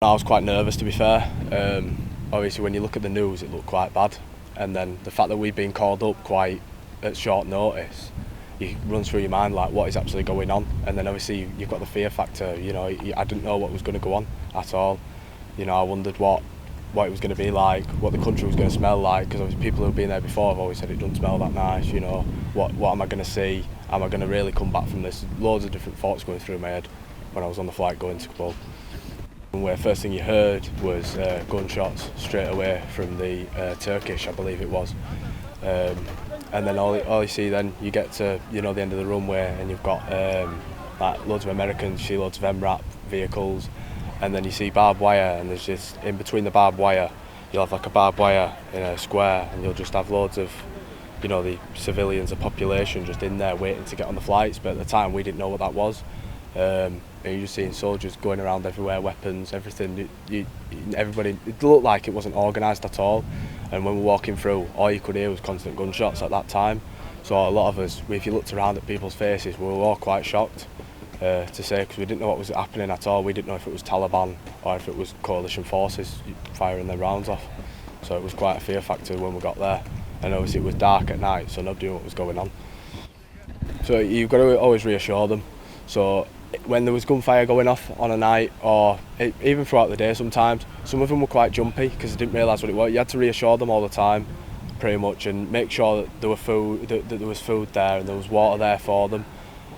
I was quite nervous, to be fair. Obviously when you look at the news it looked quite bad, and then the fact that we've been called up quite at short notice, it runs through your mind like what is actually going on. And then obviously you've got the fear factor. You know, I didn't know what was going to go on at all. You know, I wondered what it was going to be like, what the country was going to smell like, because obviously people who've been there before have always said it doesn't smell that nice. You know, what am I going to see? Am I going to really come back from this? Loads of different thoughts going through my head when I was on the flight going to Kabul. Where first thing you heard was gunshots straight away from the Turkish, I believe it was, and then all you see, then you get to the end of the runway and you've got like loads of Americans, you see loads of MRAP vehicles, and then you see barbed wire, and there's just in between the barbed wire you'll have like a barbed wire in a square, and you'll just have loads of the civilians, the population just in there waiting to get on the flights. But at the time we didn't know what that was. And you're just seeing soldiers going around everywhere, weapons, everything. Everybody, it looked like it wasn't organised at all. And when we were walking through, all you could hear was constant gunshots at that time. So a lot of us, if you looked around at people's faces, we were all quite shocked to say, because we didn't know what was happening at all. We didn't know if it was Taliban or if it was coalition forces firing their rounds off. So it was quite a fear factor when we got there. And obviously it was dark at night, so nobody knew what was going on. So you've got to always reassure them. So when there was gunfire going off on a night, or even throughout the day sometimes, some of them were quite jumpy because they didn't realise what it was. You had to reassure them all the time, pretty much, and make sure that there was food there and there was water there for them,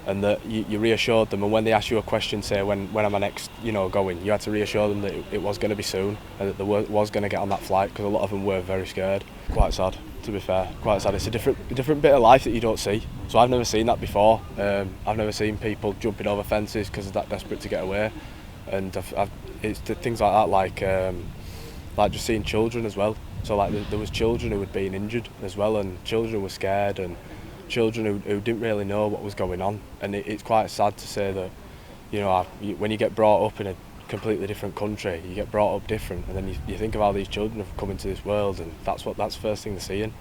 and that you reassured them. And when they asked you a question, say when am I next going, you had to reassure them that it was going to be soon, and that they was going to get on that flight, because a lot of them were very scared. Quite sad, to be fair, quite sad. It's a different bit of life that you don't see. So I've never seen that before. I've never seen people jumping over fences because they're that desperate to get away, and it's things like that, like just seeing children as well. So like there was children who had been injured as well, and children were scared, and children who didn't really know what was going on. And it's quite sad to say that when you get brought up in a completely different country, you get brought up different, and then you think of how these children have come into this world, and that's the first thing they're seeing.